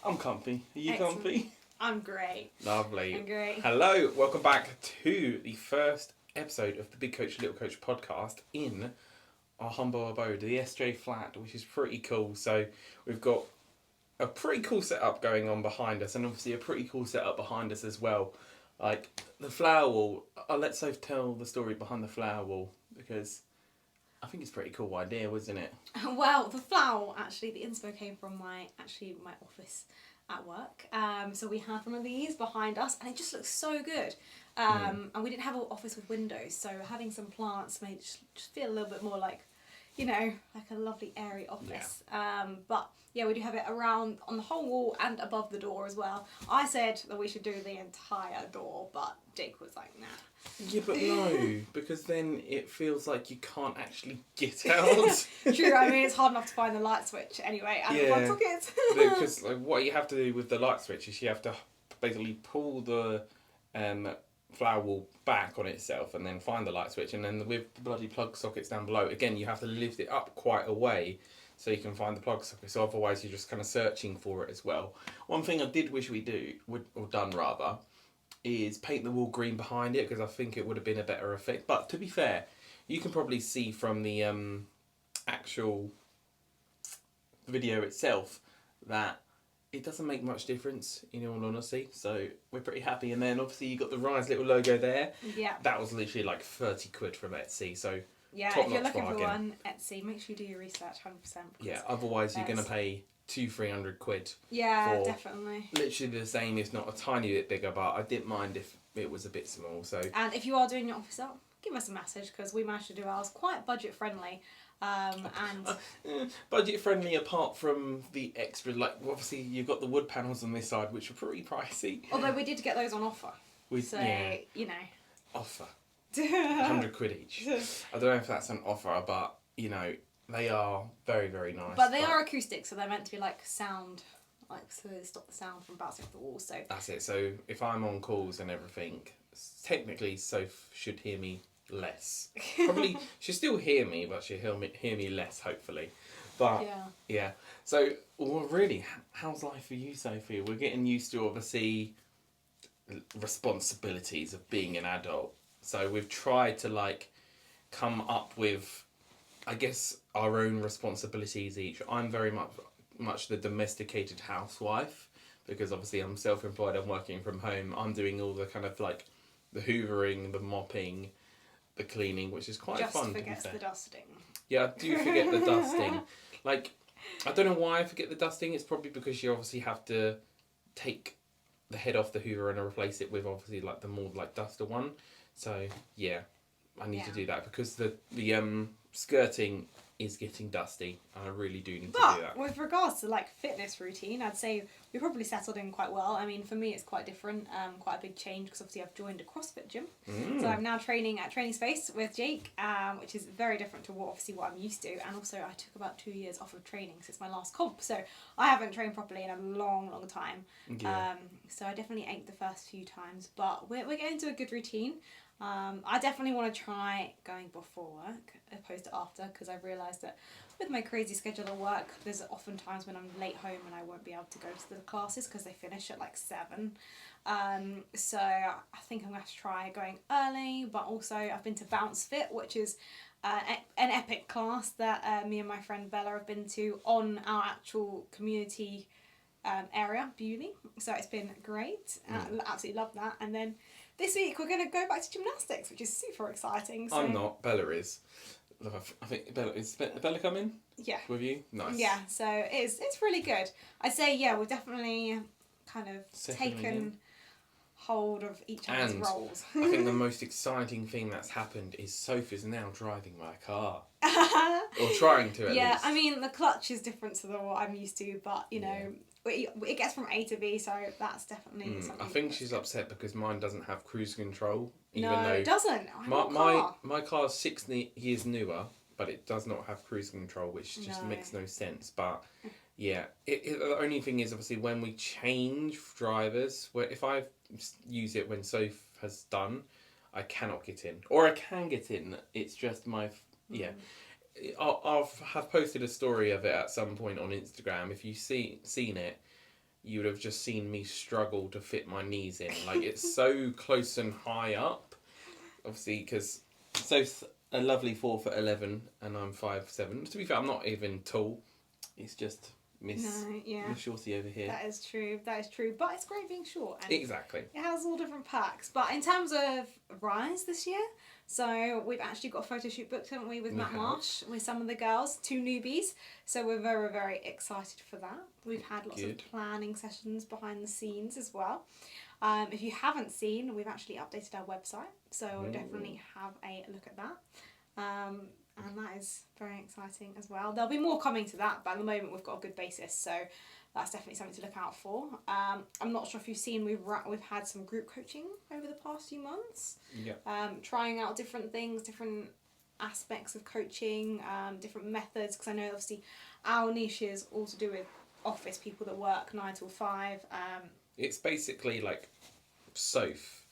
I'm comfy. Are you Excellent. comfy? I'm great. Lovely. I'm great. Hello, welcome back to the first episode of the Big Coach Little Coach podcast in our humble abode, the SJ flat, which is pretty cool. So we've got a pretty cool setup going on behind us, and obviously a pretty cool setup behind us as well. Like the flower wall. I'll let Soph tell the story behind the flower wall because I think it's a pretty cool idea, wasn't it? Well, the flower, actually, the inspo came from my office at work. So we had one of these behind us, and it just looks so good. And we didn't have an office with windows, so having some plants made it just feel a little bit more like, like a lovely airy office. But yeah, we do have it around on the whole wall and above the door as well. I said that we should do the entire door, but Jake was like, nah. Yeah, but no, because then it feels like you can't actually get out. True, I mean, it's hard enough to find the light switch anyway, and the plug sockets. Because what you have to do with the light switch is you have to basically pull the flower wall back on itself and then find the light switch, and then with the bloody plug sockets down below, again, you have to lift it up quite a way so you can find the plug socket, so otherwise you're just kind of searching for it as well. One thing I did wish we done is paint the wall green behind it, because I think it would have been a better effect. But to be fair, you can probably see from the actual video itself that it doesn't make much difference, in all honesty. So we're pretty happy. And then obviously you got the Rise little logo there. Yeah. That was literally like 30 quid from Etsy. So yeah, if you're looking for one, Etsy, make sure you do your research 100%. Yeah, otherwise you're going to pay 200-300 quid. Yeah, definitely. Literally the same, if not a tiny bit bigger, but I didn't mind if it was a bit small. So. And if you are doing your office up, give us a message, because we managed to do ours quite budget friendly. Budget friendly apart from the extra, like obviously you've got the wood panels on this side, which are pretty pricey. Although we did get those on offer. Offer. 100 quid each. I don't know if that's an offer, but they are very, very nice. But they are acoustic, so they're meant to be like sound, so they stop the sound from bouncing off the wall. So that's it. So if I'm on calls and everything, technically Soph should hear me less. Probably she'll still hear me, but she'll hear me less, hopefully. But yeah. So really, how's life for you, Sophie? We're getting used to obviously responsibilities of being an adult. So we've tried to come up with, I guess, our own responsibilities each. I'm very much the domesticated housewife, because obviously I'm self-employed, I'm working from home. I'm doing all the kind of the hoovering, the mopping, the cleaning, which is quite fun. Just forgets the dusting. Yeah, I do forget the dusting. I don't know why I forget the dusting. It's probably because you obviously have to take the head off the hoover and replace it with obviously the more duster one. So yeah, I need to do that because the skirting is getting dusty, and I really do need to do that. With regards to fitness routine, I'd say we probably settled in quite well. I mean, for me, it's quite different, quite a big change, because obviously I've joined a CrossFit gym. So I'm now training at Training Space with Jake, which is very different to what I'm used to. And also I took about 2 years off of training since my last comp, so I haven't trained properly in a long, long time. Yeah. So I definitely ached the first few times, but we're getting to a good routine. I definitely want to try going before work opposed to after, because I've realised that with my crazy schedule at work, there's often times when I'm late home and I won't be able to go to the classes because they finish at 7. So I think I'm going to have to try going early, but also I've been to Bounce Fit, which is an epic class that me and my friend Bella have been to on our actual community area, Bewley. So it's been great. Absolutely love that. And then this week we're going to go back to gymnastics, which is super exciting. So. I'm not. Bella is. I think Bella coming? Yeah. With you? Nice. Yeah, so it's really good. I'd say, we've definitely kind of taken hold of each other's roles. I think the most exciting thing that's happened is Sophie's now driving my car. Or trying to, at least. Yeah, I mean, the clutch is different to what I'm used to, but, it gets from A to B, so that's definitely something. I think she's upset because mine doesn't have cruise control. Even though it doesn't. My car's 6 years newer, but it does not have cruise control, which just makes no sense. But yeah, the only thing is obviously when we change drivers, where if I use it when Soph has done, I cannot get in, or I can get in. It's just my I'll have posted a story of it at some point on Instagram. If you've seen it, you would have just seen me struggle to fit my knees in. Like, it's so close and high up. Obviously, because Soph's a lovely 4'11" and I'm 5'7". To be fair, I'm not even tall. It's just Miss Shorty over here. That is true. But it's great being short. And exactly. It has all different perks. But in terms of Rise this year, so we've actually got a photo shoot booked, haven't we, with Matt Marsh, with some of the girls, 2 newbies. So we're very, very excited for that. We've had lots of planning sessions behind the scenes as well. If you haven't seen, we've actually updated our website. So we'll definitely have a look at that. And that is very exciting as well. There'll be more coming to that, but at the moment we've got a good basis, so that's definitely something to look out for. I'm not sure if you've seen, we've had some group coaching over the past few months. Yeah. Trying out different things, different aspects of coaching, different methods, because I know obviously our niche is all to do with office people that work 9 till 5. It's basically like Soph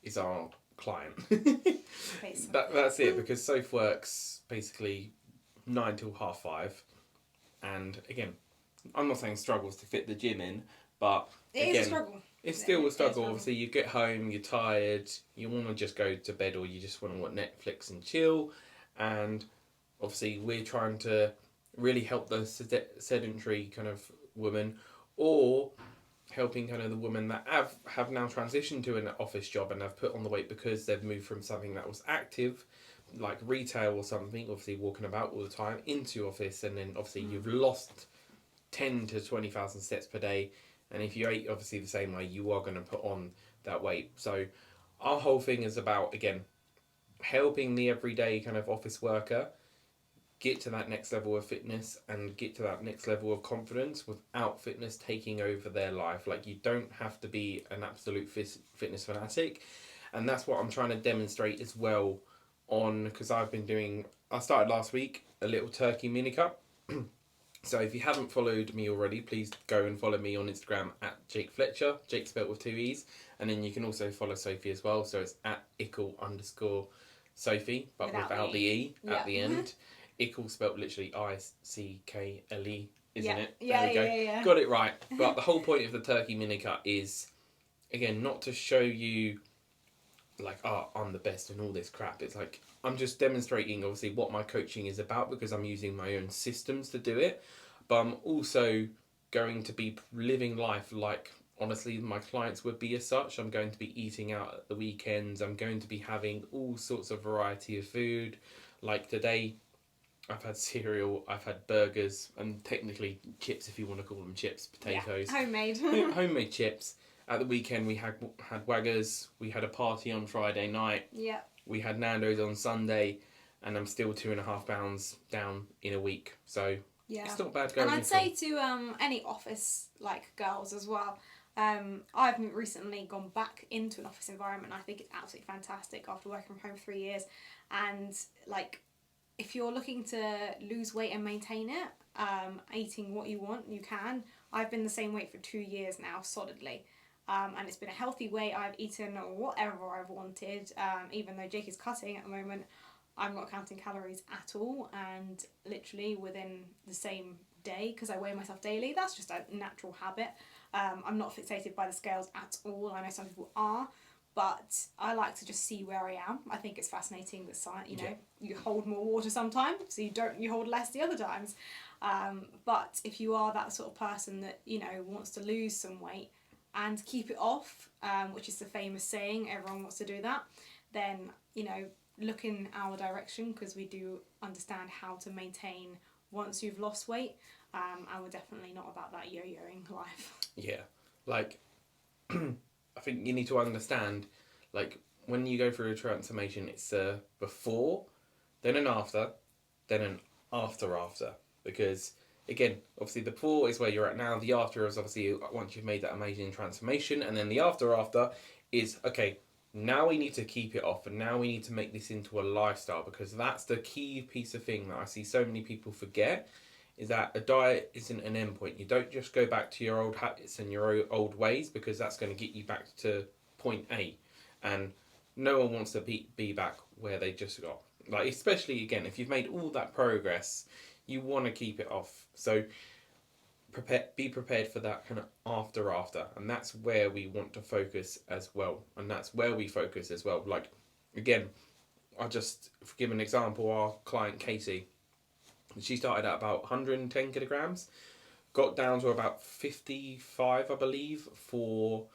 is our client. That's it, because Soph works basically 9 till 5:30, and again, I'm not saying struggles to fit the gym in, but it is a struggle. It's still a struggle. Obviously, you get home, you're tired, you want to just go to bed, or you just want to watch Netflix and chill, and obviously we're trying to really help the sedentary kind of woman, or helping kind of the women that have now transitioned to an office job and have put on the weight because they've moved from something that was active, like retail or something, obviously walking about all the time, into office, and then obviously you've lost 10 to 20,000 steps per day, and if you ate obviously the same way, you are going to put on that weight. So our whole thing is about, again, helping the everyday kind of office worker get to that next level of fitness and get to that next level of confidence without fitness taking over their life. Like, you don't have to be an absolute fitness fanatic, and that's what I'm trying to demonstrate as well on, because I started last week a little turkey mini cup. So if you haven't followed me already, please go and follow me on Instagram at Jake Fletcher, Jake spelled with 2 E's, and then you can also follow Sophie as well, so it's at @ickle_Sophie, but without the E at the end. Ickle spelled literally ICKLE, isn't it? Yeah, there we go. Yeah. Got it right. But the whole point of the turkey mini cut is, again, not to show you like, oh, I'm the best and all this crap. It's like, I'm just demonstrating obviously what my coaching is about, because I'm using my own systems to do it, but I'm also going to be living life like honestly my clients would be as such. I'm going to be eating out at the weekends. I'm going to be having all sorts of variety of food. Like today, I've had cereal, I've had burgers, and technically chips, if you want to call them chips, potatoes. Yeah, homemade. Homemade chips. At the weekend, we had Waggers. We had a party on Friday night. Yeah. We had Nando's on Sunday, and I'm still 2.5 pounds down in a week. So it's not bad going. And I'd say to any office like girls as well. I've recently gone back into an office environment. I think it's absolutely fantastic after working from home for 3 years, and like, if you're looking to lose weight and maintain it, eating what you want, you can. I've been the same weight for 2 years now, solidly. And it's been a healthy weight. I've eaten whatever I've wanted. Even though Jake is cutting at the moment, I'm not counting calories at all. And literally within the same day, because I weigh myself daily, that's just a natural habit. I'm not fixated by the scales at all. I know some people are. But I like to just see where I am. I think it's fascinating that you hold more water sometimes, so you hold less the other times. But if you are that sort of person that, wants to lose some weight and keep it off, which is the famous saying, everyone wants to do that, then, look in our direction, because we do understand how to maintain once you've lost weight. And we're definitely not about that yo-yoing life. Yeah, like... I think you need to understand, like, when you go through a transformation, it's a before, then an after, then an after. Because, again, obviously the before is where you're at now, the after is obviously once you've made that amazing transformation, and then the after is, okay, now we need to keep it off, and now we need to make this into a lifestyle, because that's the key piece of thing that I see so many people forget, is that a diet isn't an end point. You don't just go back to your old habits and your old ways, because that's going to get you back to point A. And no one wants to be back where they just got. Like, especially, again, if you've made all that progress, you want to keep it off. So be prepared for that kind of after, and that's where we want to focus as well, and that's where we focus as well. Like, again, I'll just give an example. Our client Casey, she started at about 110 kilograms, got down to about 55, I believe, for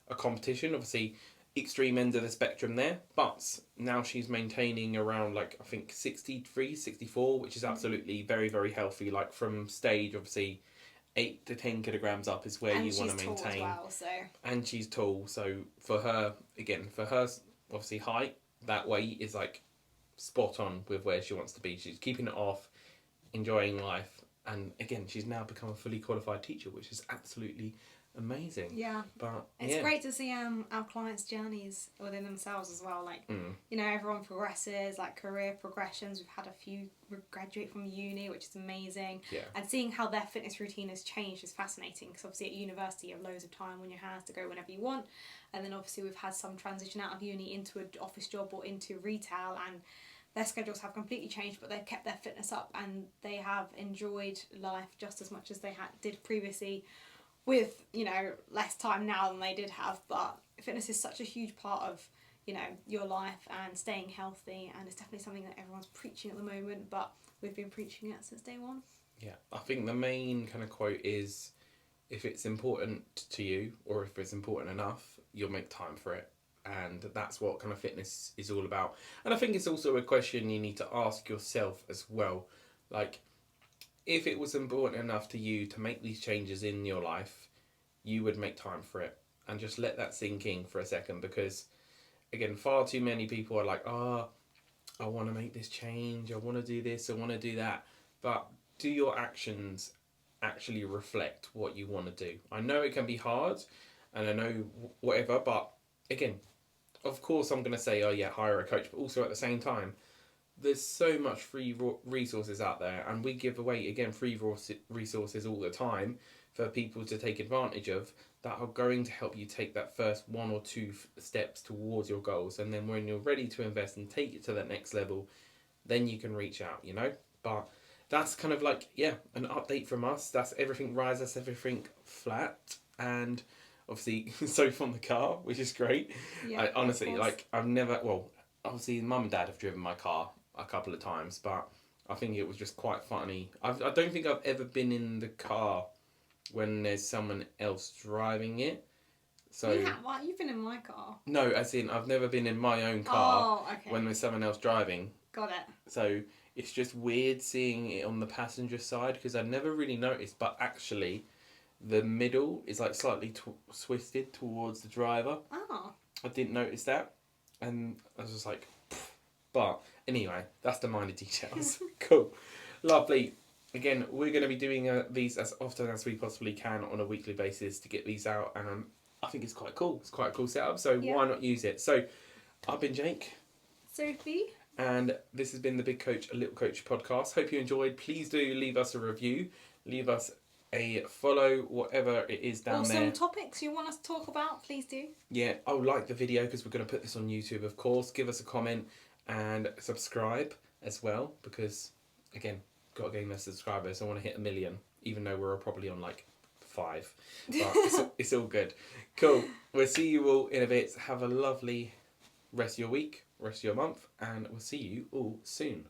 a competition. Obviously, extreme end of the spectrum there, but now she's maintaining around, like, I think 63, 64, which is absolutely very, very healthy. Like, from stage, obviously, 8 to 10 kilograms up is where and you want to maintain. Tall as well, so. And she's tall, so for her, obviously height, that weight is like spot on with where she wants to be. She's keeping it off, enjoying life, and again, she's now become a fully qualified teacher, which is absolutely amazing. Yeah, but it's great to see our clients' journeys within themselves as well. Like, you know, everyone progresses, like career progressions. We've had a few graduate from uni, which is amazing. Yeah. And seeing how their fitness routine has changed is fascinating, because obviously at university you have loads of time on your hands to go whenever you want, and then obviously we've had some transition out of uni into an office job or into retail, and their schedules have completely changed, but they've kept their fitness up and they have enjoyed life just as much as they did previously, with, you know, less time now than they did have. But fitness is such a huge part of, you know, your life and staying healthy, and it's definitely something that everyone's preaching at the moment, but we've been preaching it since day one. Yeah, I think the main kind of quote is, if it's important to you, or if it's important enough, you'll make time for it. And that's what kind of fitness is all about. And I think it's also a question you need to ask yourself as well. Like, if it was important enough to you to make these changes in your life, you would make time for it. And just let that sink in for a second, because, again, far too many people are like, I want to make this change, I want to do this, I want to do that. But do your actions actually reflect what you want to do? I know it can be hard, and I know whatever, but again, of course I'm going to say, hire a coach, but also at the same time, there's so much free resources out there, and we give away, again, free resources all the time for people to take advantage of, that are going to help you take that first 1 or 2 steps towards your goals. And then when you're ready to invest and take it to that next level, then you can reach out, you know? But that's kind of like, an update from us. That's everything rise, that's everything flat. And obviously, Sophie on the car, which is great. Yeah, honestly, like, I've never, obviously Mum and Dad have driven my car a couple of times, but I think it was just quite funny. I don't think I've ever been in the car when there's someone else driving it. So you've been in my car. No, as in, I've never been in my own car okay. when there's someone else driving. Got it. So it's just weird seeing it on the passenger side, because I never really noticed, but actually the middle is like slightly twisted towards the driver. Oh. I didn't notice that, and I was just like, pfft. But anyway, that's the minor details. Cool. Lovely. Again, we're going to be doing these as often as we possibly can on a weekly basis to get these out, and I think it's quite cool. It's quite a cool setup, so why not use it? So, I've been Jake. Sophie. And this has been the Big Coach, a Little Coach podcast. Hope you enjoyed. Please do leave us a review. Leave us a follow, whatever it is down there. Or some topics you want us to talk about, please do. Yeah, like the video, because we're going to put this on YouTube, of course. Give us a comment and subscribe as well, because, again, got to gain those subscribers. I want to hit 1 million, even though we're probably on like 5. But it's all good. Cool. We'll see you all in a bit. Have a lovely rest of your week, rest of your month, and we'll see you all soon.